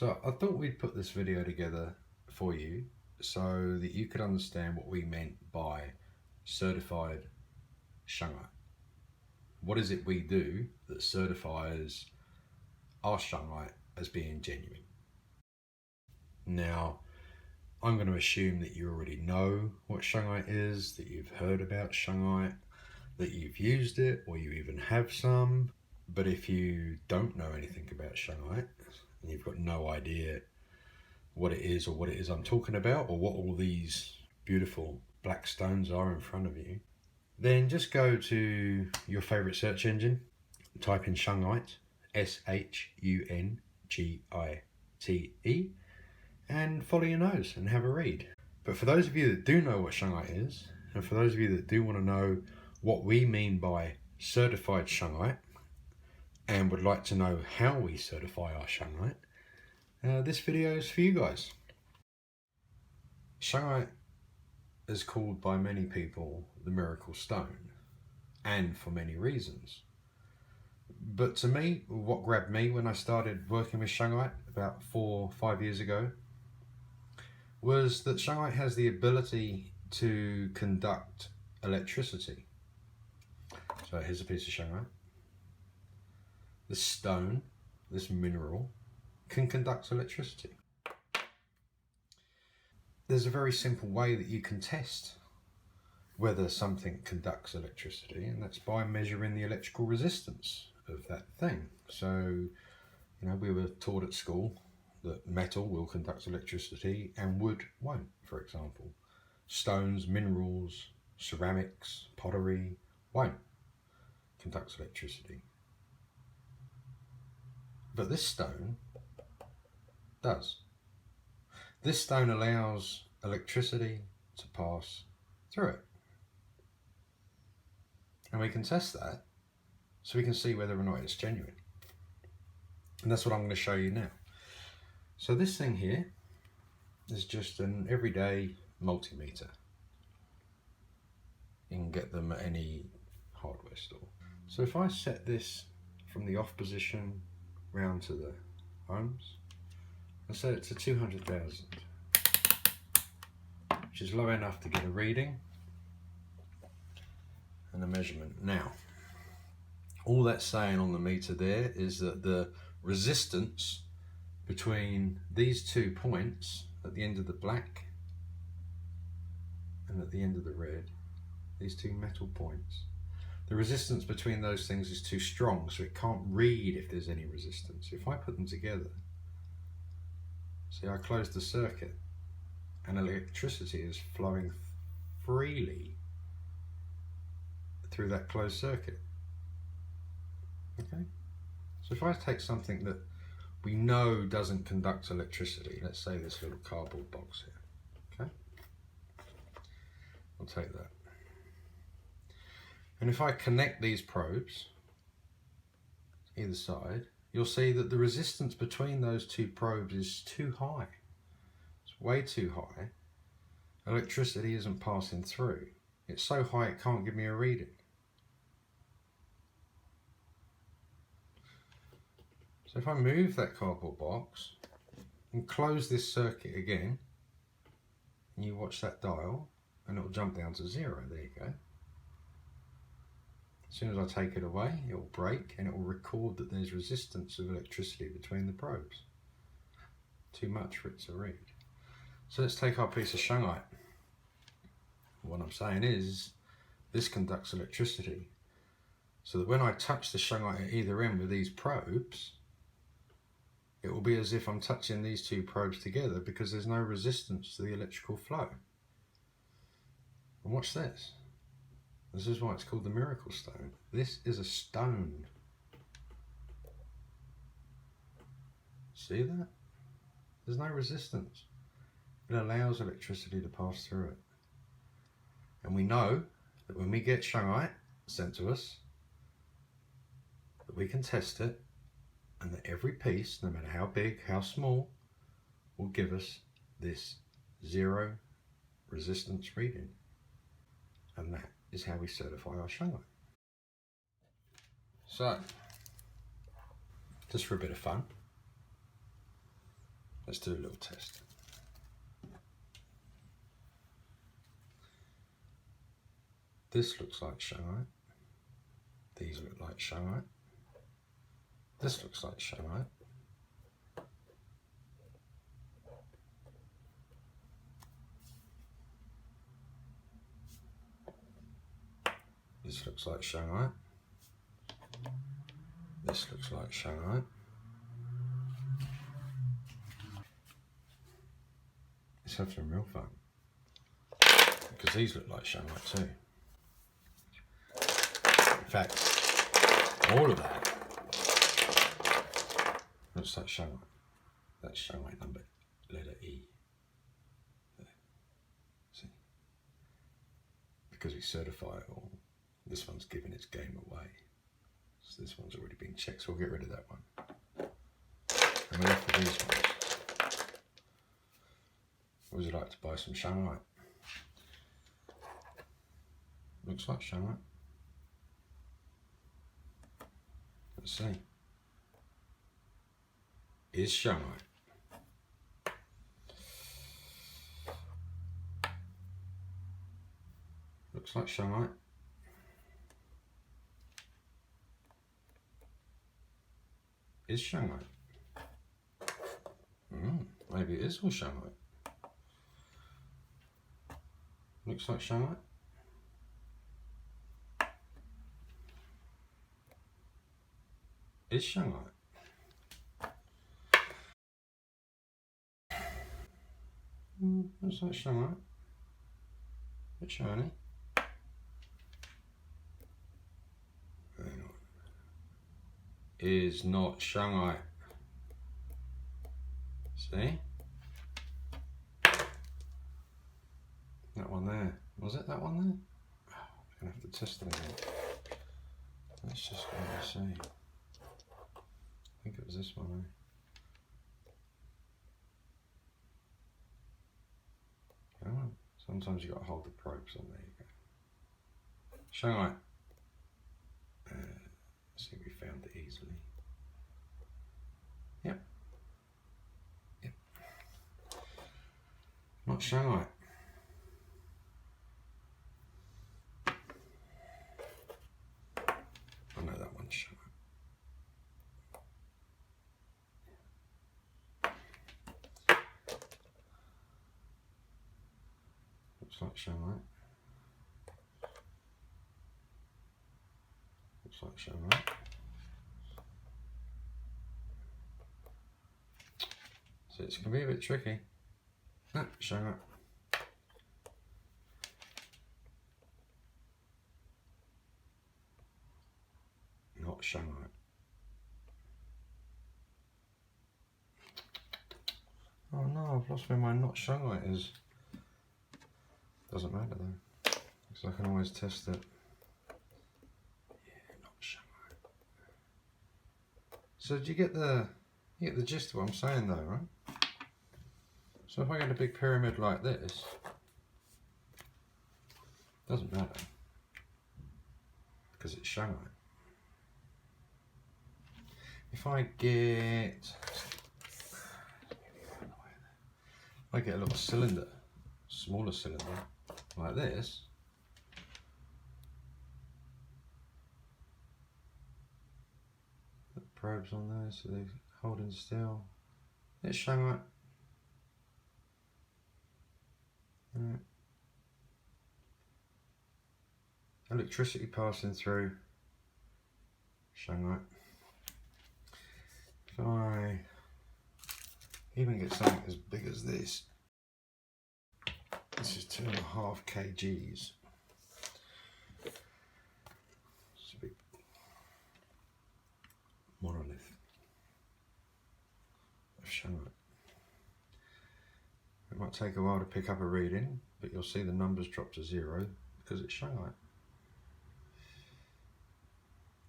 So I thought we'd put this video together for you so that you could understand what we meant by certified Shungite. What is it we do that certifies our Shungite as being genuine? Now, I'm going to assume that you already know what Shungite is, that you've heard about Shungite, that you've used it, or you even have some. But if you don't know anything about Shungite, and you've got no idea what it is or what it is I'm talking about, or what all these beautiful black stones are in front of you, then just go to your favourite search engine, type in Shungite, Shungite, and follow your nose and have a read. But for those of you that do know what Shungite is, and for those of you that do want to know what we mean by certified Shungite, and would like to know how we certify our Shungite, this video is for you guys. Shungite is called by many people the miracle stone, and for many reasons. But to me, what grabbed me when I started working with Shungite about 4 or 5 years ago was that Shungite has the ability to conduct electricity. So here's a piece of Shungite. This stone, this mineral, can conduct electricity. There's a very simple way that you can test whether something conducts electricity, and that's by measuring the electrical resistance of that thing. So, we were taught at school that metal will conduct electricity and wood won't, for example. Stones, minerals, ceramics, pottery won't conduct electricity. But this stone does. This stone allows electricity to pass through it. And we can test that so we can see whether or not it's genuine. And that's what I'm going to show you now. So this thing here is just an everyday multimeter. You can get them at any hardware store. So if I set this from the off position round to the ohms, I set it to 200,000, which is low enough to get a reading and a measurement. Now, all that's saying on the meter there is that the resistance between these 2 points at the end of the black and at the end of the red, these 2 metal points, the resistance between those things is too strong, so it can't read if there's any resistance. If I put them together, see, I close the circuit and electricity is flowing freely through that closed circuit. Okay, so if I take something that we know doesn't conduct electricity, let's say this little cardboard box here, okay, I'll take that. And if I connect these probes either side, you'll see that the resistance between those 2 probes is too high. It's way too high. Electricity isn't passing through. It's so high it can't give me a reading. So if I move that cardboard box and close this circuit again, and you watch that dial, and it'll jump down to 0. There you go. As soon as I take it away, it will break and it will record that there's resistance of electricity between the probes. Too much for it to read. So let's take our piece of Shungite. What I'm saying is, this conducts electricity. So that when I touch the Shungite at either end with these probes, it will be as if I'm touching these 2 probes together because there's no resistance to the electrical flow. And watch this. This is why it's called the miracle stone. This is a stone. See that? There's no resistance. It allows electricity to pass through it. And we know that when we get Shungite sent to us, that we can test it, and that every piece, no matter how big, how small, will give us this 0 resistance reading. And that is how we certify our Shungite. So, just for a bit of fun, Let's do a little test. This looks like Shungite. These look like Shungite. This looks like Shungite. This looks like Shungite. This looks like Shungite. Let's have some real fun. Because these look like Shungite too. In fact, all of that looks like Shungite. That's Shungite number letter E. There. See? Because we certify it all, this one's giving its game away. So this one's already been checked, so we'll get rid of that one. And we're left with these ones. Would you like to buy some Shungite? Looks like Shungite. Let's see. Is Shungite. Looks like Shungite. Is Shungite. Maybe it is all Shungite. Looks like Shungite. Is Shungite. Looks like Shungite. Bit shiny. Hang on. Is not Shungite. See? That one there. Was it that one there? Oh, we're going to have to test it again. Let's just go and see. I think it was this one, eh? Come on. Sometimes you got to hold the probes on. There you go. Shungite. I think we found it easily. Yep. Yep. Not Shungite. I know that one's Shungite. Looks like Shungite. Looks like Shungite. So it's going to be a bit tricky. Ah, Shungite. Not Shungite. Oh no, I've lost where my not Shungite is. Doesn't matter though, because I can always test it. Yeah, not Shungite. So do you get the gist of what I'm saying though, right? So if I get a big pyramid like this, doesn't matter, because it's Shungite. If I get a little cylinder, smaller cylinder, like this, put probes on there so they're holding still. It's Shungite. Right. Electricity passing through, Shungite. If I even get something as big as this is 2.5 kgs. It's a big monolith of Shungite. It might take a while to pick up a reading, but you'll see the numbers drop to 0 because it's Shungite.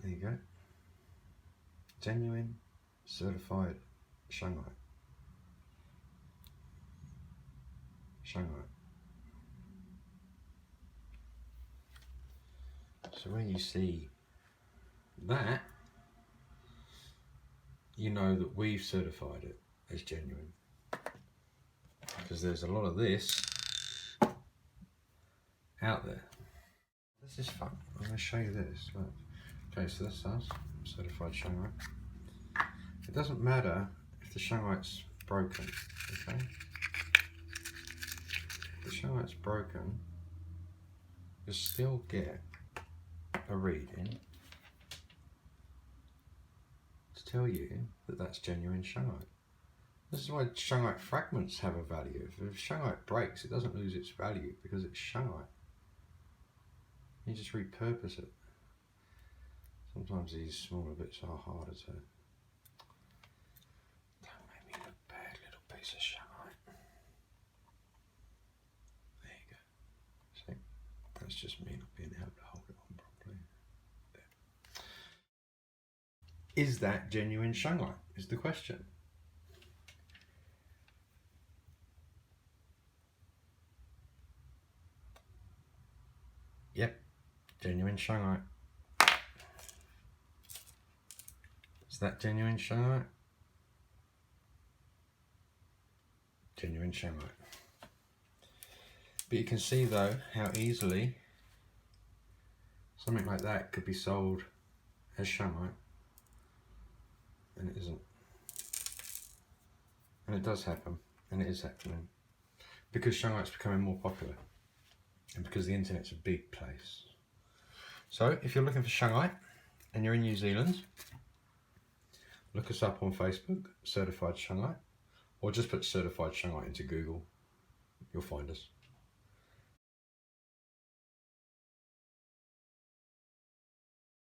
There you go. Genuine, certified Shungite. Shungite. So when you see that, you know that we've certified it as genuine. because there's a lot of this out there. This is fun. I'm going to show you this. Look. Okay, so this is certified Shungite. It doesn't matter if the Shungite's broken, okay? If the Shungite's broken, you'll still get a reading to tell you that that's genuine Shungite. This is why Shungite fragments have a value. If Shungite breaks, it doesn't lose its value because it's Shungite. You just repurpose it. Sometimes these smaller bits are harder to... Don't make me look bad, little piece of Shungite. There you go. See? That's just me not being able to hold it on properly. There. Is that genuine Shungite? Is the question. Yep, genuine Shungite. Is that genuine Shungite? Genuine Shungite. But you can see though how easily something like that could be sold as Shungite, and it isn't. And it does happen, and it is happening because Shungite's becoming more popular and because the internet's a big place. So if you're looking for Shungite and you're in New Zealand, look us up on Facebook, Certified Shungite, or just put Certified Shungite into Google, you'll find us.